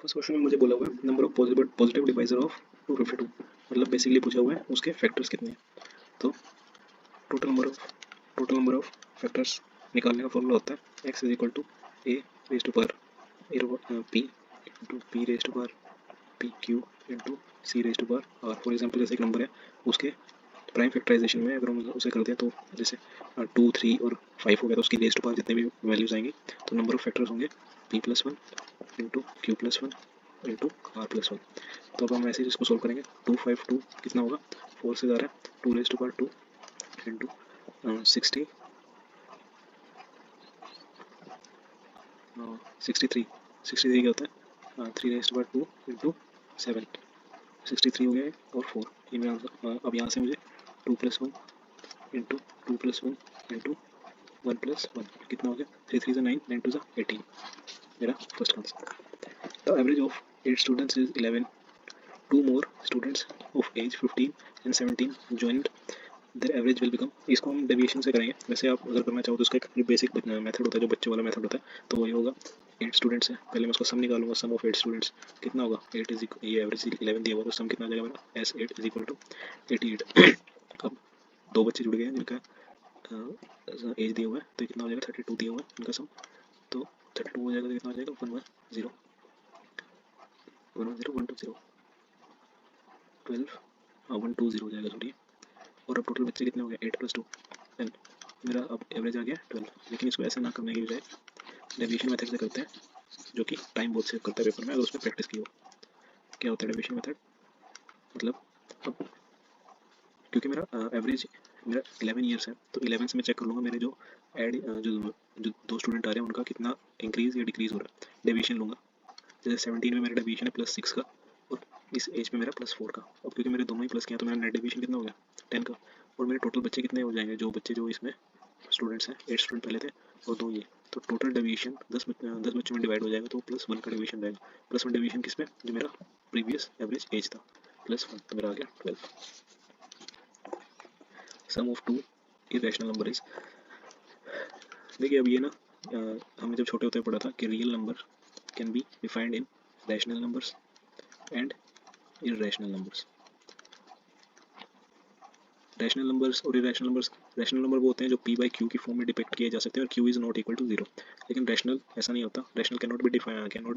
First question में मुझे बोला हुआ है number of positive divisor of 252, मतलब बेसिकली पूछा हुआ है उसके फैक्टर्स कितने हैं। तो टोटल नंबर ऑफ फैक्टर्स निकालने का फॉर्मूला होता है x is equal to a raise to power p into p raise to power p q into c raise to power r. For example जैसे एक नंबर है उसके प्राइम फैक्टराइजेशन में अगर हम उसे करते हैं तो जैसे 2, 3 और 5 हो गया तो उसकी रेज टू पावर जितने भी वैल्यूज आएंगी तो नंबर ऑफ फैक्टर्स होंगे p+1 into q+1 into r+1। तो अब हम ऐसे इसको सोल्व करेंगे 252 कितना होगा 4 से जा रहा है 2 रेज टू पावर 2 इंटू 60 63 क्या होता है 3 रेज टू पावर 2 इंटू 7 63 हो गया है और 4 ये मेरा आंसर। अब यहाँ से मुझे 2+1 इंटू 2+1 इंटू 1+1 कितना हो गया 3 3 9 9 2 18 मेरा first answer. The average of 8 students is 11। 2 more students of age 15 and 17 joined, their average will become। इसको हम डेविएशन से करेंगे। वैसे आप अगर करना चाहो तो उसका एक बेसिक मेथड होता है जो बच्चे वाला मेथड होता है, तो वही होगा 8 स्टूडेंट्स है, पहले मैं उसका सम निकालूंगा, सम ऑफ 8 स्टूडेंट्स कितना होगा 8 इज ये एवरेज 11 दिया हुआ तो सम कितना आ जाएगा मेरा एस 8 इज इक्वल टू 88। अब दो बच्चे जुड़ गए हैं जिनका एज दिया हुआ है तो कितना हो जाएगा 32 दिया हुआ है उनका सम, तो 32 हो जाएगा तो कितना हो जाएगा 110 110 120 12 120 हो जाएगा सॉरी। और अब टोटल बच्चे कितने हो गए 8 + 2 10, मेरा अब एवरेज आ गया 12। लेकिन इसको ऐसे ना करने की बजाय डेविएशन मेथड से करते हैं जो कि टाइम बहुत सेव करता है पेपर में अगर उसमें प्रैक्टिस की हो। क्या होता है डेविएशन मेथड, मतलब अब क्योंकि मेरा एवरेज मेरा 11 ईयर्स है तो 11 से मैं चेक कर लूँगा मेरे जो जो 2 स्टूडेंट आ रहे हैं उनका कितना इंक्रीज या डिक्रीज हो रहा है, डेविएशन लूँगा। जैसे 17 में मेरा डेविएशन है +6 का और इस एज में मेरा +4 का। अब क्योंकि मेरे दोनों ही प्लस किया तो मेरा नेट डेविएशन कितना हो गया 10 का, और मेरे टोटल बच्चे कितने हो जाएंगे जो बच्चे जो इसमें स्टूडेंट्स हैं 8 स्टूडेंट पहले थे और 2 ये, तो टोटल डेविएशन 10 बच्चों में डिवाइड हो जाएगा तो +1 का डेविएशन रहेगा। +1 डेविएशन किस में जो मेरा प्रीवियस एवरेज एज था +1 तो मेरा आ गया 12। सम ऑफ 2 इरेशनल नंबर इज, देखिए अब ये ना हमने जब छोटे होते पढ़ा था कि real number can be defined in rational numbers and irrational numbers. Rational numbers और इरेशनल नंबर्स, रैशनल नंबर वो होते हैं जो p बाई क्यू की फॉर्म में डिपेक्ट किए जा सकते हैं और q is not equal to 0। लेकिन रैशनल ऐसा नहीं होता, rational can not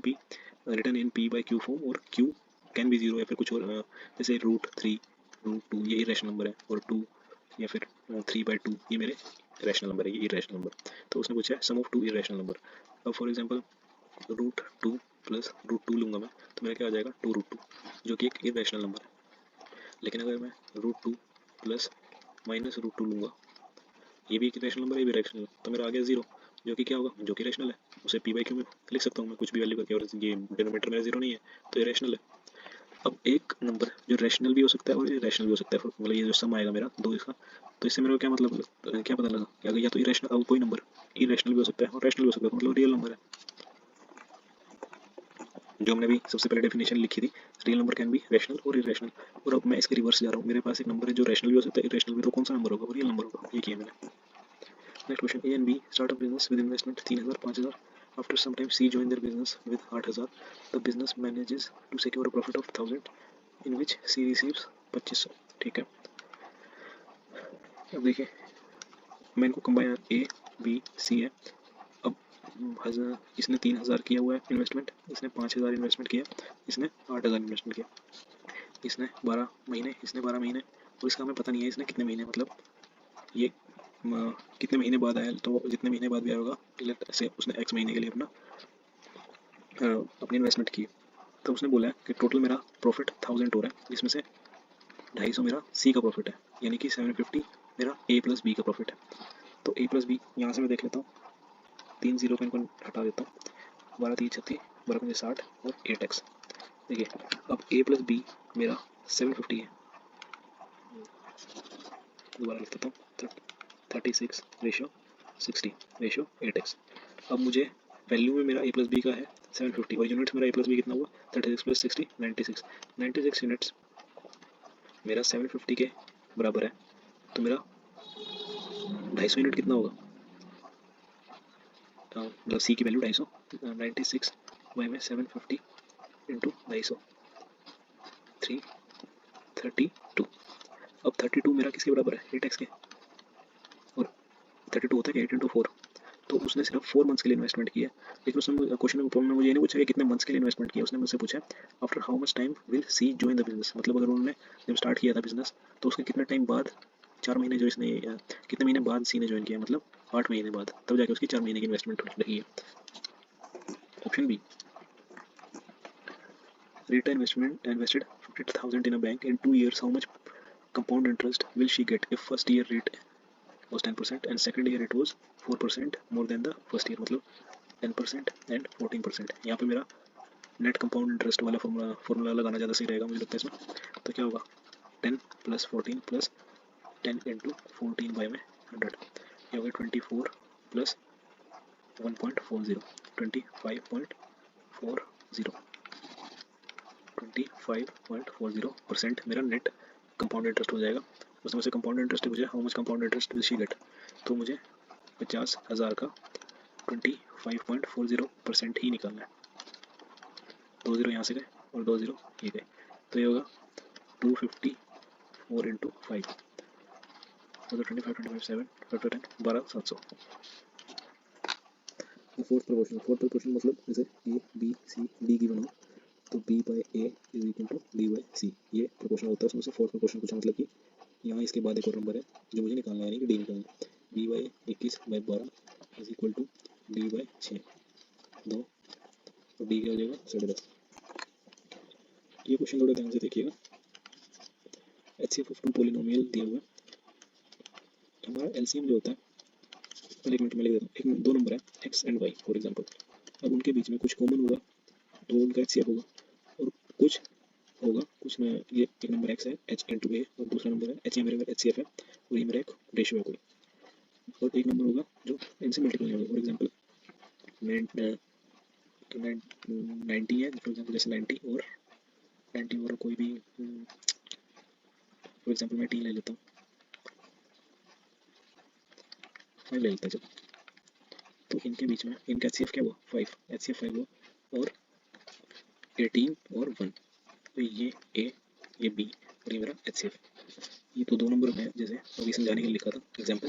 be written in p by q form और q कैन बी 0 या फिर कुछ और, जैसे √3 √2 ये इरेशनल नंबर है और 2 या फिर 3/2 ये मेरे रैशनल नंबर है, ये इरेशनल नंबर। तो उसने पूछा है सम ऑफ 2 इरेशनल नंबर। अब फॉर एग्जांपल √2 प्लस √2 लूँगा मैं तो मेरा क्या आ जाएगा 2√2 जो कि एक इरेशनल नंबर है। लेकिन अगर मैं √2 प्लस -√2 लूँगा ये भी एक रैशनल नंबर है, ये भी रैशनल है, तो मेरा आ गया 0 जो कि क्या होगा जो कि रैशनल है, उसे p बाई क्यू में लिख सकता हूँ मैं कुछ भी वैल्यू करके, और ये डिनोमिनेटर मेरा 0 नहीं है तो ये रैशनल है। अब एक नंबर जो रैशनल भी हो सकता है और इरेशनल भी हो सकता है, मतलब ये जो सम आएगा मेरा दो इसका, तो इससे मेरे को क्या मतलब क्या पता लगा कि अगर या तो इरेशनल, अब कोई नंबर इरेशनल भी हो सकता है और रैशनल भी हो सकता है, मतलब रियल नंबर है जो हमने भी सबसे पहले डेफिनेशन लिखी थी, real number can B rational और इरेशनल। और अब मैं इसके रिवर्स जा रहा हूँ, मेरे पास एक नंबर है जो रैशनल भी हो सकता है इरेशनल भी, तो कौन सा नंबर होगा, रियल नंबर होगा, ये किया मैंने। Next question, A and B start a business with investment 3000 5000. After some time C join their business with 8000. The business manages to secure a profit of 1000 in which C receives 2500। ठीक है, अब देखिए मैं इनको कंबाइन A B C है। अब इसने 3000 किया हुआ है इन्वेस्टमेंट, इसने 5000 इन्वेस्टमेंट किया, इसने 8000 इन्वेस्टमेंट किया, इसने 12 महीने, इसने 12 महीने, और इसका हमें पता नहीं है इसने कितने महीने, मतलब ये कितने महीने बाद आया, तो जितने महीने बाद भी आया होगा लेट से उसने x महीने के लिए अपनी इन्वेस्टमेंट की, तो उसने बोला है कि टोटल मेरा प्रॉफिट 1000 हो रहा है, जिसमें से 250 मेरा C का प्रॉफिट है, यानी कि 750 मेरा A प्लस B का प्रॉफिट है। तो A प्लस B यहाँ से मैं देख लेता हूँ, 3 0 को इनको हटा देता हूँ, 12 3 36 12 60 और 8x। देखिए अब A प्लस B मेरा 750 है, दोबारा लिख देता हूँ 36 रेशो 60 रेशो 8x। अब मुझे वैल्यू में मेरा A प्लस बी का है 750 और यूनिट्स मेरा A प्लस बी कितना हुआ 36 प्लस 60 96 यूनिट्स मेरा 750 के बराबर है, तो मेरा 250 यूनिट कितना होगा, मतलब C की वैल्यू 250, 96 वाई में 750 इंटू 250, 332। अब 32 मेरा किसके बराबर है, 8x के, और 32 होता है 8 × 4, तो उसने सिर्फ 4 मंथ्स के लिए इन्वेस्टमेंट किया। लेकिन उसने क्वेश्चन में प्रॉब्लम में मुझे ये नहीं पूछा कि कितने मंथ्स के लिए इन्वेस्टमेंट किया, उसने मुझसे पूछा after how much time will see join the business, मतलब अगर उन्होंने जब स्टार्ट किया था बिजनेस तो उसके कितने टाइम बाद, 4 महीने जो इसने कितने महीने बाद सी ने ज्वाइन किया, मतलब 8 महीने बाद, तब जाके उसकी 4 महीने की इन्वेस्टमेंट रही है। Option B, Rita invested 50,000 in a bank in 2 years. How much compound interest will she get if first year rate was 10% and second year it was 4% more than the first year, मतलब 10% and 14%। यहाँ पे मेरा net compound interest वाला formula लगाना ज़्यादा सही रहेगा मुझे लगता है इसमें। तो क्या होगा, 10 + 14 + 10 × 14/100, ये हो गया 24 + 1.40, 25.40 मेरा नेट कंपाउंड इंटरेस्ट हो जाएगा। उसमें से कंपाउंड इंटरेस्ट पूछा how much compound interest will she get, तो मुझे 50,000 का 25.40% ही निकालना है। 2 0 यहाँ से गए और 2 0 ये गए, तो ये होगा 254 × 5, मतलब 25 25 7 5 10 12,700। फोर्थ प्रोपोर्शन मतलब जैसे A B C D given हो तो b by A is equal to b by C, ये प्रोपोर्शन होता है। उसमें से फोर्थ प्रोपोर्शन पूछा, मतलब कि यहाँ इसके बाद एक और नंबर है जो मुझे निकालना है, यानी कि डी निकालना है। b by 21/12 is equal to b by 6 2, और डी क्या हो जाएगा 10.5। ये क्वेश्चन थोड़ा ध्यान से देखिएगा। HCF ऑफ टू पॉलिनोमियल दिया हुआ है, हमारा LCM जो होता है, पहले 1 मिनट में लिख देता हूँ, एक दो नंबर है x and y for example, अब उनके बीच में कुछ कॉमन होगा तो उनका HCF होगा, और कुछ होगा कुछ ना, ये एक नंबर x है h × a और दूसरा नंबर है h, मेरे HCF है और ये मेरा एक रेशियो है कोई, और एक नंबर होगा जो इनसे मल्टीपल होगा। फॉर एग्जांपल 90 है फॉर एग्जांपल, जैसे 90 और कोई भी, फॉर एग्जांपल मैं 3 ले लेता हूँ, 5 ले लेता है जब, तो इनके बीच में इनका HCF क्या हुआ 5, HCF 5 हुआ, और 18 और 1, तो ये A ये B और ये मेरा HCF। ये तो 2 नंबर है जैसे अभी समझाने के लिए लिखा था एग्जांपल।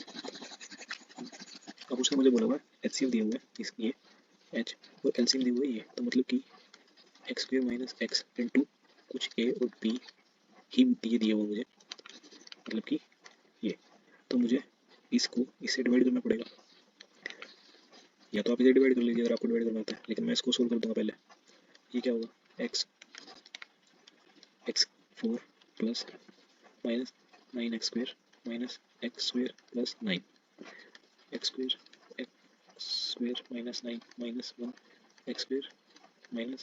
अब उसने मुझे बोला हुआ HCF दिया हुआ है ये H और LCM दिया हुआ है ये, तो मतलब कि x² - x इंटू कुछ A और B ही ये दिया हुआ मुझे, मतलब कि ये, तो मुझे इसको इससे डिवाइड करना पड़ेगा, या तो आप इसे डिवाइड कर लीजिए अगर आपको डिवाइड करना आता है, लेकिन मैं इसको सोल्व कर दूंगा पहले। ये क्या होगा x4 + -9x² - x² + 9 x² - 9 -1 x² - 9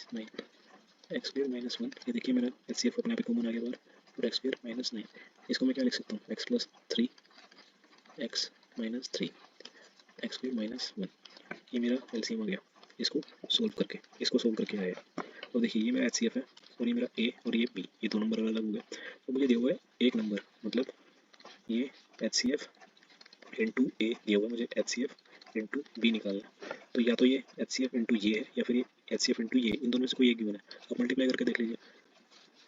x² - 1, ये देखिए मेरा HCF अपने आप ही कॉमन आ गया बाहर, और x² - 9, इसको मैं क्या लिख सकता हूँ x + 3 x - 3 x² - 1, ये मेरा LCM आ गया। इसको सोल्व करके आया, और देखिए ये मेरा HCF है और ये मेरा A और ये B, ये दो नंबर अलग हो गए, तो मुझे दिया हुआ है एक नंबर, मतलब ये HCF इंटू A दिया हुआ है, मुझे HCF इंटू B निकालना है। तो या तो ये HCF इंटू ये है या फिर ये HCF इंटू ये, इन दोनों में से कोई एक गिवन है, आप मल्टीप्लाई करके देख लीजिए।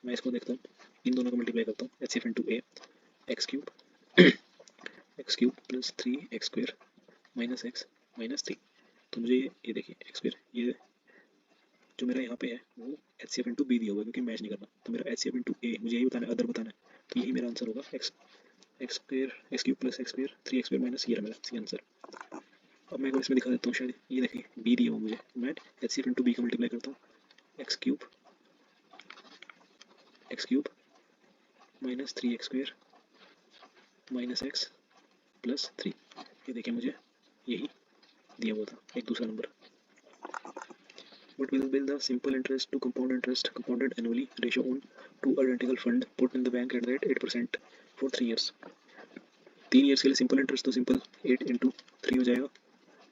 मैं इसको देखता हूँ, इन दोनों को मल्टीप्लाई करता हूँ, HCF into A x³ + 3x² - x - 3, तो मुझे ये देखिए x², ये जो मेरा यहाँ पे है वो HCF इंटू B दिया हुआ है क्योंकि मैच नहीं करना, तो मेरा HCF इंटू A मुझे यही बताना है, अदर बताना है, तो यही मेरा आंसर होगा x³ + x² 3x² - ये मेरा सी आंसर। अब मैं इसमें दिखा देता हूँ, शायद ये देखिए B दिया हुआ मुझे, मैं HCF इंटू B का मल्टीप्लाई करता हूँ, x³ - 3x² - x + 3, ये देखिए मुझे यही दिया हुआ था एक दूसरा number. What will be the simple interest to compound interest compounded annually ratio on two identical fund put in the bank at the rate 8% for 3 years? 3 years के लिए सिंपल इंटरेस्ट तो सिंपल 8 × 3 हो जाएगा,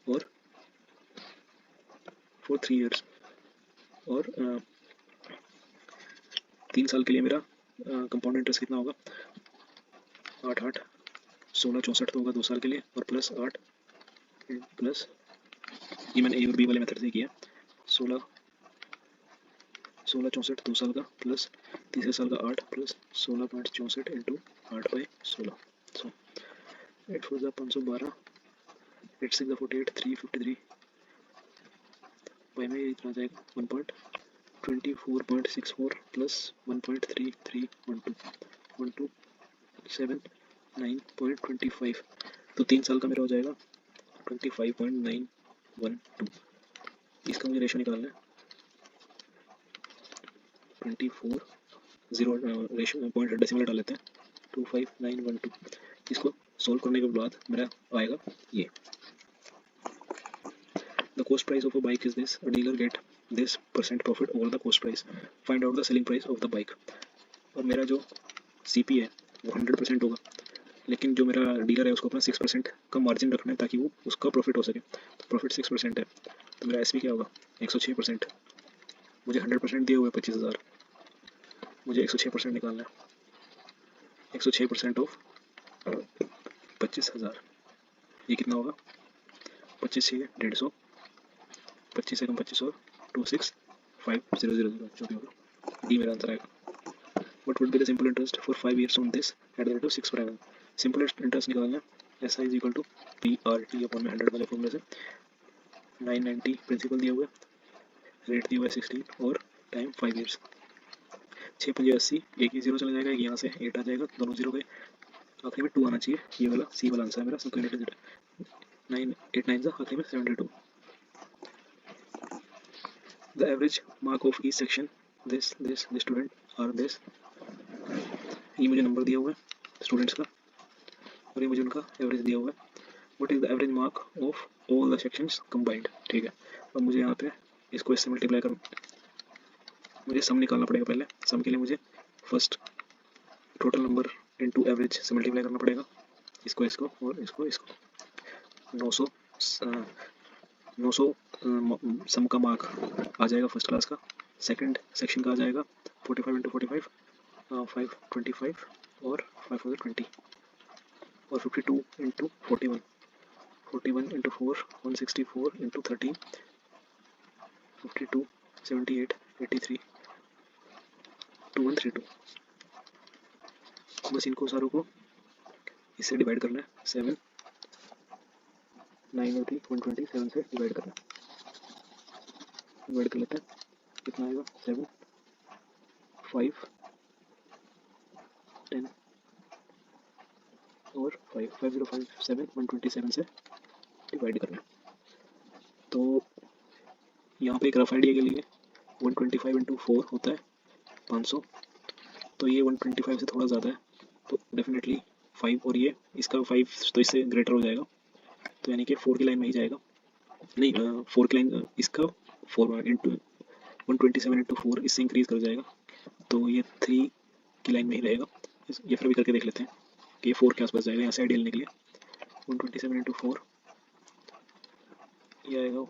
और फॉर 3 years, और 3 साल के लिए मेरा कंपाउंड इंटरेस्ट कितना होगा 8 8 16 64 तो होगा 2 साल के लिए, और +8 प्लस ये मैंने A और B वाले मेथड से किया, 16 16 2 साल का प्लस तीसरे साल का 8 प्लस 16.64 इंटू 8/16। सो 8 4 512, 8 6 48, 353 बाई में ये इतना जाएगा 1.24.64 प्लस 1.333129.25। तो 3 साल का मेरा हो जाएगा 25.912। इसका मुझे रेशो निकालना है 24 जीरो रेशो पॉइंट डेसिमल डाल लेते हैं 25912। इसको सोल्व करने के बाद मेरा आएगा ये the cost price of a bike is this, a dealer get this % profit over the cost price, find out the selling price of the bike। और मेरा जो CP है वो 100% होगा, लेकिन जो मेरा डीलर है उसको अपना 6% का मार्जिन रखना है ताकि वो उसका प्रॉफिट हो सके। तो प्रॉफिट 6% है, तो मेरा SP क्या होगा 106%। मुझे 100% दिए हुए 25,000, मुझे 106% निकालना है। 106% ऑफ 25,000 ये कितना होगा 25 से 150, 25 से कम 25 और 265000 जो भी होगा डी मेरा आंसर आएगा। What would be the simple interest for 5 years on this at the rate of 6 per annum? Simple interest निकालना है SI is equal to PRT upon में 100 वाले फॉर्मूले से 990 प्रिंसिपल दिया हुआ है, रेट दिया हुआ है 16 और टाइम 5 years। 6 5 80, एक ही जीरो चला जाएगा, एक यहाँ से 8 आ जाएगा, दोनों जीरो गए, आखिरी में 2 आना चाहिए। ये वाला सी वाला आंसर है मेरा। सब कैलकुलेट 9 8 9 आखिरी में 72। The average mark of each section this student are this। ये मुझे नंबर दिया हुआ है स्टूडेंट्स का और ये मुझे उनका एवरेज दिया हुआ है। What is the average mark of all the sections combined. ठीक है, अब मुझे यहाँ पे इसको इससे मल्टीप्लाई कर, मुझे सम निकालना पड़ेगा। पहले सम के लिए मुझे first total number into average से मल्टीप्लाई करना पड़ेगा, इसको इसको और इसको इसको। 900 सम का मार्क आ जाएगा फर्स्ट क्लास का, सेकंड सेक्शन का आ जाएगा 45 इंटू 45 525 और 520 और 52 इंटू 41 41 इंटू 4 164 इंटू 13 52 78 83 2132। बस इनको सारों को इससे डिवाइड करना है, 7 903 127 से डिवाइड करना है। डिवाइड कर लेते हैं, कितना आएगा 7 5 10 और 5 5057 127 से डिवाइड करना है। तो यहाँ पे एक रफ आइडिया के लिए 125 इंटू 4 होता है 500, तो ये 125 से थोड़ा ज़्यादा है, तो डेफिनेटली 5 और ये इसका 5 तो इससे ग्रेटर हो जाएगा, तो यानी कि 4 की लाइन में ही जाएगा। नहीं 4 की लाइन इसका 4 इंटू 127 इंटू 4 इससे इंक्रीज कर जाएगा, तो ये 3 की लाइन में ही रहेगा। ये फिर भी करके देख लेते हैं कि ये 4 के आसपास जाएगा। यहाँ से आइडिया लेने के लिए 127 इंटू 4 ये आएगा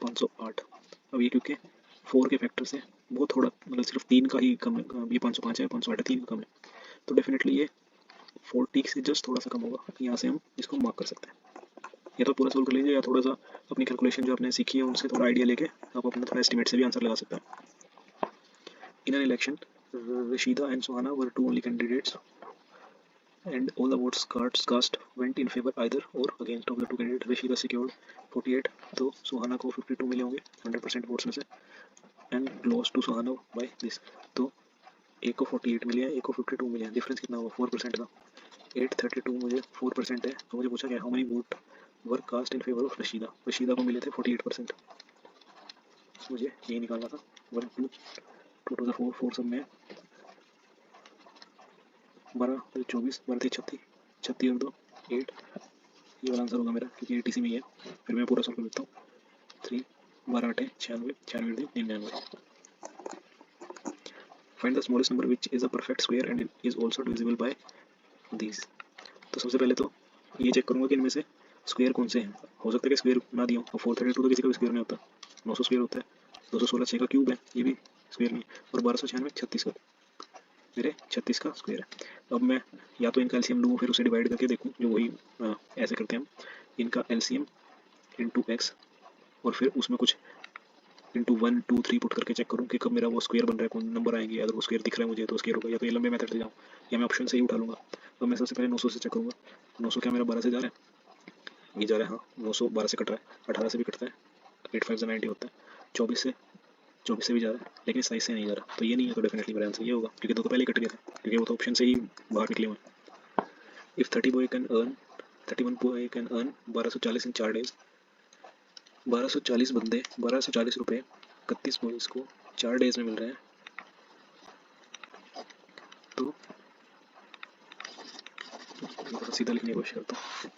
508। अब ये क्योंकि 4 के फैक्टर से वो थोड़ा मतलब सिर्फ 3 का ही कम है, ये 505 है, 508 3 का कम है, तो डेफिनेटली ये 40 से जस्ट थोड़ा सा कम होगा। यहाँ से हम इसको मार्क कर सकते हैं। या तो पूरा सोल्व कर लीजिए या थोड़ा सा अपनी कैलकुलेशन जो आपने सीखी है उनसे थोड़ा आइडिया लेके आप अपना थोड़ा एस्टिमेट से भी आंसर लगा सकते हैं। In an election Rashida and Suhana were two only candidates and all the votes cast went in favor either or against of the two candidates. Rashida secured 48, तो सुहाना को 52 मिले होंगे 100% वोट्स में से, and lost to Suhana by this. तो एक को 48 मिले हैं, एक को 52 मिले हैं, डिफरेंस कितना होगा 4% का। 832 मुझे 4% है, तो मुझे पूछा गया how many vote were cast in favour of Rashida. Rashida को मिले थे 48%, मुझे यही निकालना था। 1 2 टू द 4 4 सब में 12 24 12 36 36 और 2 8, ये वाला आंसर होगा मेरा क्योंकि 80 में ही है। फिर मैं पूरा सॉल्व कर लेता हूँ। 3 12 8 96 96 99। Find the smallest number which is a perfect square and is also divisible by these. तो सबसे पहले तो ये चेक करूँगा कि इनमें से स्क्वायर कौन से हैं। हो सकता है कि स्क्वायर ना दिया हो, 432 तो किसी का भी स्क्वायर नहीं होता, 900 स्क्वायर होता है, 216 6 का क्यूब है, ये भी स्क्वायर नहीं, और 1296 36 का, मेरे 36 का स्क्वायर है। अब मैं या तो इनका एलसीएम लूँ फिर उसे डिवाइड करके देखूँ, जो वही ऐसे करते हैं हम, इनका एलसीएम इंटू एक्स और फिर उसमें कुछ इंटू 1 2 3 पुट करके चेक करूँ कि कब मेरा वो स्क्वायर बन रहा है, कौन नंबर आएंगे, अगर वो स्क्वायर दिख रहा है मुझे तो स्क्वायर होगा, या तो ये लंबे मेथड से जाऊँ या मैं ऑप्शन से ही उठा लूँगा। तो मैं सबसे पहले 900 से चेक करूँगा, 900 क्या मेरा 12 से जा रहा है, ये जा रहा है, हाँ 900 12 से कट रहा है, 18 से भी कटता है, 8 5 90 होता है, 24 से भी जा रहा है, लेकिन साइज से नहीं जा रहा, तो ये नहीं है, तो डेफिनेटली मेरा आंसर ये होगा, क्योंकि दो तो पहले ही कट गए थे, क्योंकि वो तो ऑप्शन से ही बाहर निकले हुए। If 31 boy can earn 1240 in 4 days, 1240 बंदे 1240 रुपये 31 बॉयज को 4 डेज में मिल रहे हैं, तो सीधा लिखने की कोशिश करता हूँ,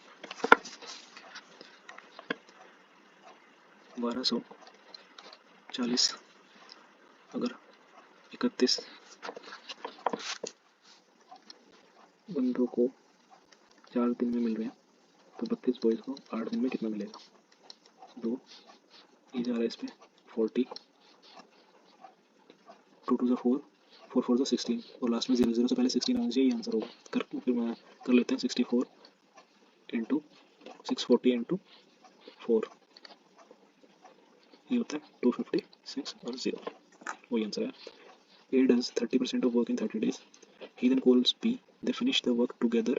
1240 अगर 31 बंदों को 4 दिन में मिल रहे हैं, तो 32 बॉयज को 8 दिन में कितना मिलेगा, 2 ये जा रहा है इस पर 40, 2 2 4 4 4 16, और लास्ट में 0 0 से पहले 16 आना चाहिए, आंसर होगा। फिर मैं कर लेते हैं 64 इंटू 640 इंटू 4, ये होता है 256 और 0, वही आंसर है। A does 30% of work in 30 days. He then calls B. They finish the work together.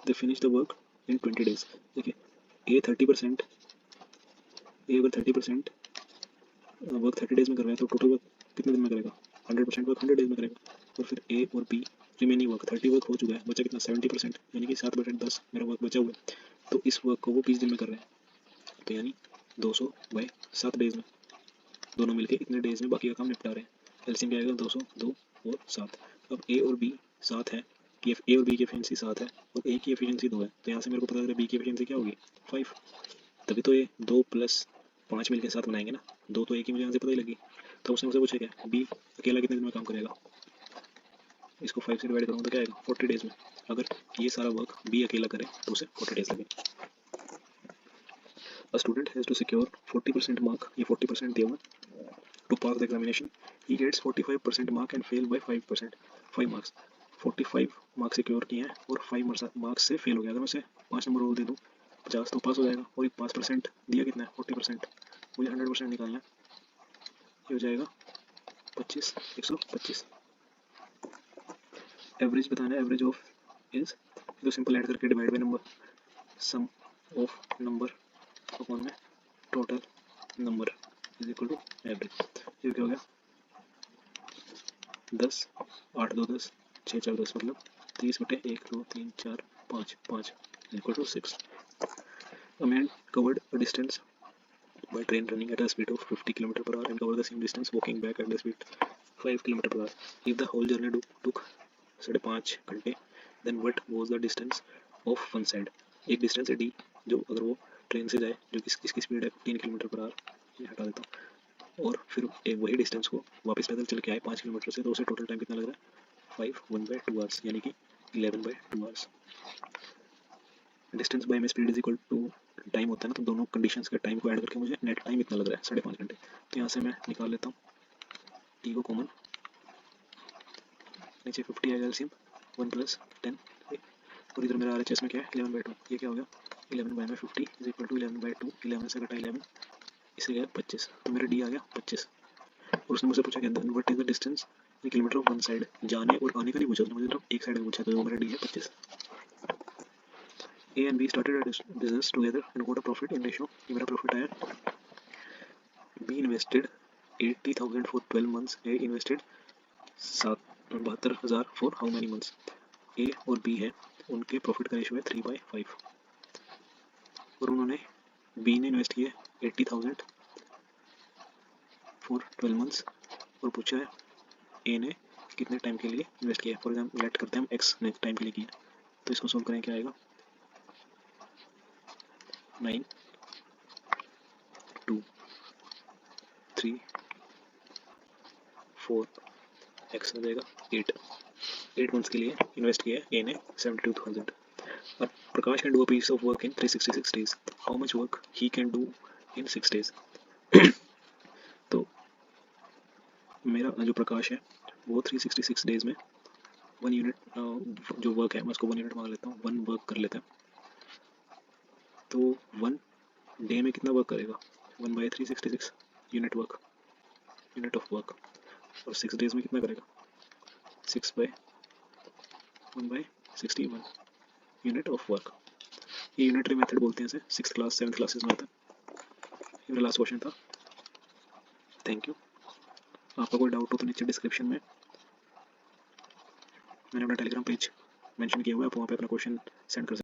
They finish the work in 20 days. देखिए A 30%, A अगर 30% वर्क 30 डेज में कर रहा है, तो टोटल वर्क कितने दिन में करेगा, 100% वर्क 100 डेज में करेगा, और फिर A और B रिमेनिंग वर्क 30 वर्क हो चुका है, बचा कितना 70%, यानी कि 7/10 मेरा वर्क बचा हुआ है, तो इस वर्क को वो 20 दिन में कर रहे हैं, तो यानी 200 बाई 7 डेज में दोनों मिलके इतने डेज में बाकी का काम निपटा रहे हैं। एलसीएम क्या आएगा, 200 2 और 7। अब ए और बी 7 है, कि ए और बी की एफिशिएंसी 7 है और ए की एफिशिएंसी 2 है, तो यहाँ से मेरे को पता चल रहा है बी की एफिशिएंसी क्या होगी 5, तभी तो ये 2 + 5 मिलकर 7 बनाएंगे ना, 2 तो ए की मुझे यहाँ से पता ही लगी। तो उसने मुझसे पूछा क्या बी अकेला कितने दिन में काम करेगा, इसको 5 से डिवाइड करूँगा तो क्या आएगा 40 डेज में, अगर ये सारा वर्क बी अकेला करे तो उसे 40 डेज लगे। A student has to secure 40% mark, ये 40% दिया हुआ to pass the examination. He gets 45% mark and fail by 5%, 5 marks. 45 marks secure किए हैं और 5 मार्क्स से फेल हो गया, अगर मैं उसे 5 नंबर और दे दूँ 50 तो पास हो जाएगा, और ये 5% दिया कितना है 40%, मुझे 100% निकालना है, ये हो जाएगा 25 125। एवरेज बताना है, एवरेज ऑफ इज तो सिंपल ऐड करके divide by number, sum of number upon में total number is equal to average. ये क्या हो गया 10 8 2 10 6 4 10 मतलब 30/1 2 3 4 5 5 equal to 6। A man covered a distance by train running at a speed of 50 km/h and covered the same distance walking back at the speed 5 km/h. If the whole journey took 5.5 घंटे, then what was the distance of one side? एक distance है D, जो अगर वो train से जाए, जो किसकी स्पीड है 15 km/h, ये हटा देता हूँ, और फिर एक वही डिस्टेंस को वापस पैदल चल के आए 5 किलोमीटर से, तो उसे टोटल टाइम कितना लग रहा है 5 1/2 आवर्स, यानी कि 11/2 आवर्स। डिस्टेंस बाय में speed is equal to time होता है ना, तो दोनों कंडीशंस के टाइम को ऐड करके मुझे नेट टाइम इतना लग रहा है 5.5 घंटे, तो यहाँ से मैं निकाल लेता हूँ टी को कॉमन, नीचे 50 आएगा एलसीएम 1 + 10, और इधर मेरा आरएचएस में क्या है 11/2, ये क्या हो गया 11/50 इज इक्वल टू 11/2, 11 से घटा 11 इससे गया 25, तो मेरा डी आ गया 25। और उसने मुझसे पूछा क्या what is the distance in kilometre of one side, जाने और आने का नहीं पूछा उसने, मुझे सिर्फ एक साइड का पूछा, तो मेरा डी है 25। A and B started a business together and got a profit in ratio, ये मेरा प्रॉफिट आया, B invested 80,000 for 12 months, A invested 72,000 for how many months, A और बी है उनके प्रॉफिट का रेशियो है 3/5, और उन्होंने बी ने इन्वेस्ट किए 80,000 फॉर 12 मंथ्स, और पूछा है ए ने कितने टाइम के लिए इन्वेस्ट किया, फॉर एग्जाम्पल लेट करते हैं हम एक्स ने टाइम के लिए किया, तो इसको सोल्व करें क्या आएगा 9 2 3 4 एक्स हो जाएगा 8 मंथ्स के लिए इन्वेस्ट किया ए ने 72,000। अब Prakash can do a piece of work in 366 days, how much work he can do in 6 days. तो मेरा जो प्रकाश है वो 366 डेज में 1 यूनिट जो वर्क है मैं उसको 1 यूनिट मान लेता हूँ, 1 वर्क कर लेता है। तो 1 डे में कितना वर्क करेगा, 1/366 unit work, unit of work. और 6 डेज में कितना करेगा, 6/1/61 यूनिट ऑफ वर्क। ये यूनिटरी मेथड बोलते हैं इसे, 6th क्लास 7th क्लासेस में आता है। ये मेरा लास्ट क्वेश्चन था। Thank you. आपका कोई डाउट हो तो नीचे डिस्क्रिप्शन में मैंने अपना टेलीग्राम पेज मेंशन किया हुआ है, आप वहाँ पे अपना क्वेश्चन सेंड कर सकते हैं।